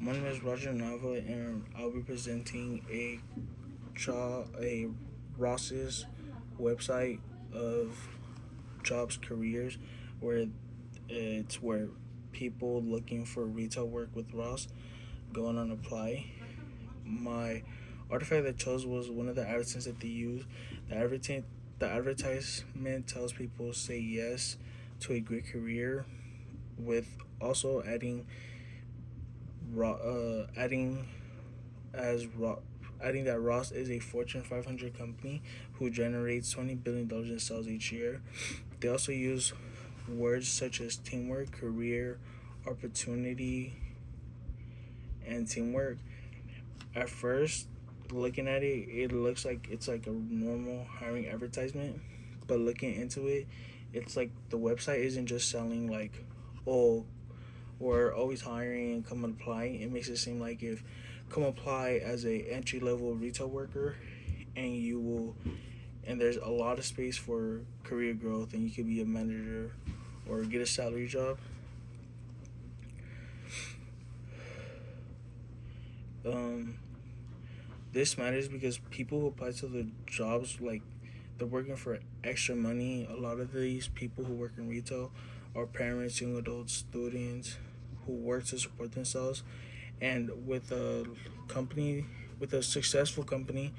My name is Roger Nava, and I'll be presenting a Ross's website of jobs careers, where it's where people looking for retail work with Ross go on and apply. My artifact that I chose was one of the advertisements that they use. The advertisement tells people say yes to a great career, with also adding as Ro- adding that Ross is a Fortune 500 company who generates $20 billion in sales each year. They also use words such as teamwork, career, opportunity, and teamwork. At first, looking at it, it looks like it's like a normal hiring advertisement, but looking into it, it's like the website isn't just selling like, oh, we're always hiring and come apply. It makes it seem like if come apply as a entry level retail worker, and you will and there's a lot of space for career growth, and you could be a manager or get a salary job. Um, this matters because people who apply to the jobs, like, they're working for extra money. A lot of these people who work in retail are parents, young adults, students who work to support themselves. And company, with a successful company,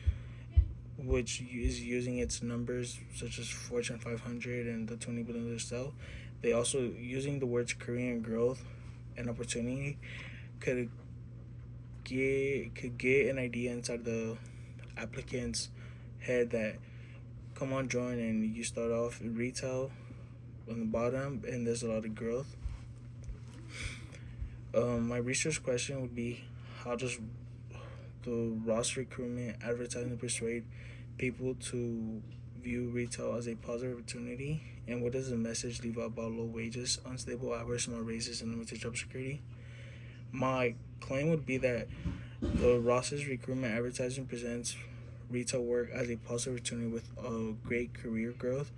which is using its numbers such as Fortune 500 and the 20 billion sell, they also using the words career and growth and opportunity could get an idea inside the applicant's head that come on, join, and you start off in retail on the bottom, and there's a lot of growth. My research question would be, how does the Ross recruitment advertising persuade people to view retail as a positive opportunity? And what does the message leave out about low wages, unstable hours, small raises, and limited job security? My claim would be that the Ross's recruitment advertising presents retail work as a positive opportunity with a great career growth.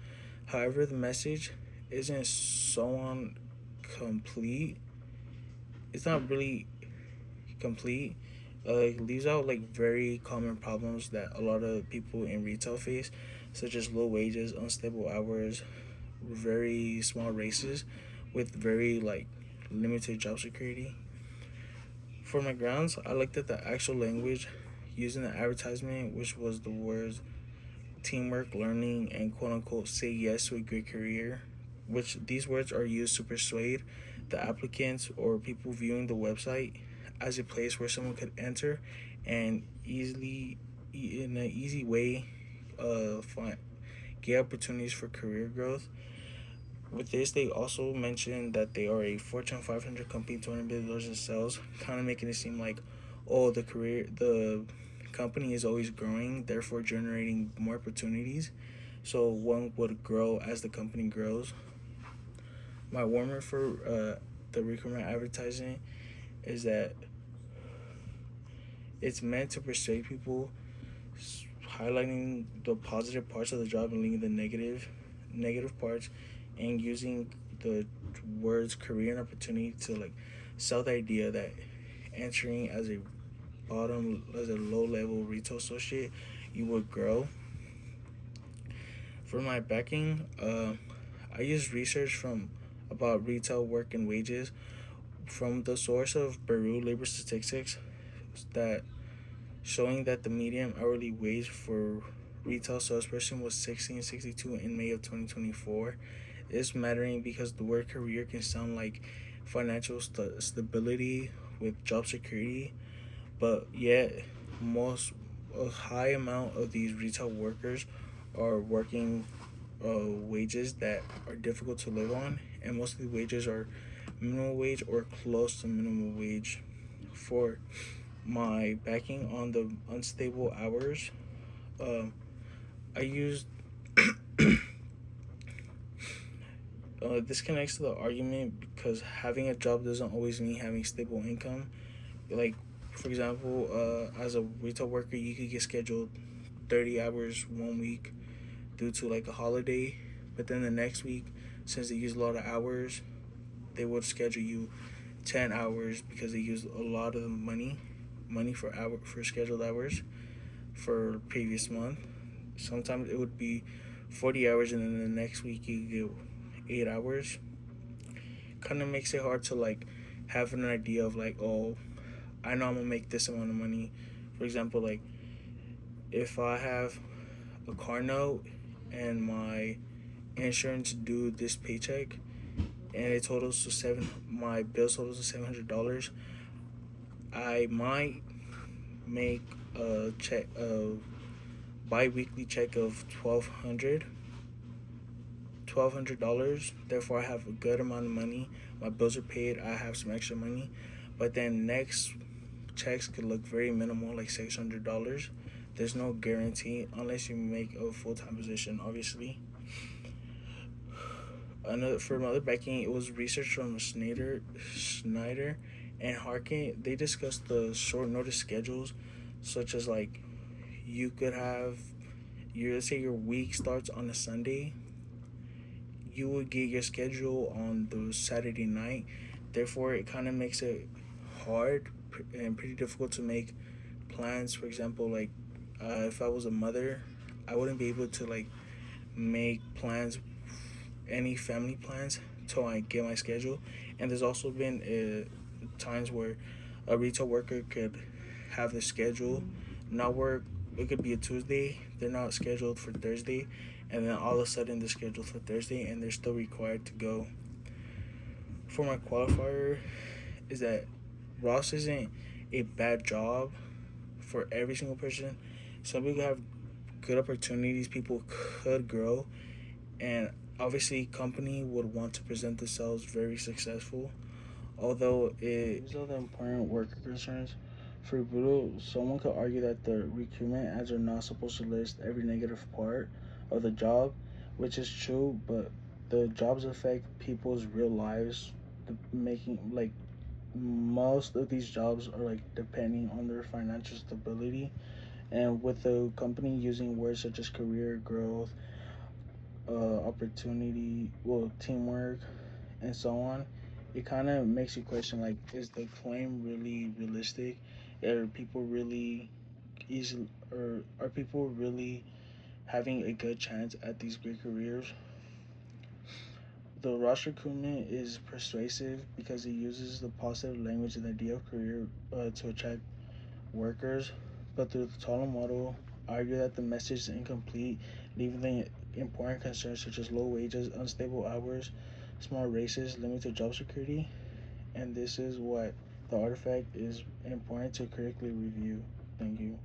However, the message isn't so on complete. It's not really complete. It leaves out like very common problems that a lot of people in retail face, such as low wages, unstable hours, very small races, with very like limited job security. For my grounds, I looked at the actual language used in the advertisement, which was the words teamwork, learning, and quote unquote say yes to a great career, which these words are used to persuade the applicants or people viewing the website as a place where someone could enter and in an easy way, find get opportunities for career growth. With this, they also mentioned that they are a Fortune 500 company, $20 billion in sales, kind of making it seem like, oh, the company is always growing, therefore generating more opportunities. So one would grow as the company grows. My warmer for the recruitment advertising is that it's meant to persuade people, highlighting the positive parts of the job and leaving the negative parts, and using the words career and opportunity to like sell the idea that entering as a low level retail associate, you would grow. For my backing, I use research from about retail work and wages from the source of Bureau labor statistics, that showing that the median hourly wage for retail salesperson was 16.62 in May of 2024. Is mattering because the word career can sound like financial stability with job security, but yet most a high amount of these retail workers are working wages that are difficult to live on, and most of the wages are minimum wage or close to minimum wage. For my backing on the unstable hours, um, I used this connects to the argument because having a job doesn't always mean having stable income. Like, for example, as a retail worker, you could get scheduled 30 hours one week due to like a holiday, but then the next week, since they use a lot of hours, they would schedule you 10 hours because they used a lot of the money for scheduled hours for previous month. Sometimes it would be 40 hours, and then the next week you get 8 hours. Kind of makes it hard to like have an idea of like, oh, I know I'm gonna make this amount of money. For example, like if I have a car note and my insurance due this paycheck, and it totals to my bill totals to $700, I might make a bi-weekly check of $1,200. Therefore, I have a good amount of money. My bills are paid. I have some extra money, but then next checks could look very minimal, like $600. There's no guarantee unless you make a full time position, obviously. For mother banking, it was research from Schneider, and Harkin. They discussed the short notice schedules, such as like you could have your, let's say your week starts on a Sunday, you would get your schedule on the Saturday night. Therefore, it kind of makes it hard and pretty difficult to make plans. For example, like if I was a mother, I wouldn't be able to like make plans, any family plans, till I get my schedule. And there's also been times where a retail worker could have the schedule not work. It could be a Tuesday, they're not scheduled for Thursday, and then all of a sudden they're scheduled for Thursday and they're still required to go. For my qualifier, is that Ross isn't a bad job for every single person. Some people have good opportunities, people could grow, and obviously company would want to present themselves very successful. Although these are the important worker concerns. For Brutal, someone could argue that the recruitment ads are not supposed to list every negative part of the job, which is true, but the jobs affect people's real lives. Making like most of these jobs are like depending on their financial stability, and with the company using words such as career growth, opportunity, well, teamwork, and so on, it kind of makes you question like, is the claim really realistic? Are people really easy, or are people really having a good chance at these great careers? The Ross recruitment is persuasive because it uses the positive language and idea of career to attract workers, but the total model argue that the message is incomplete, leaving the important concerns such as low wages, unstable hours, small races, limited job security, and this is what the artifact is important to critically review. Thank you.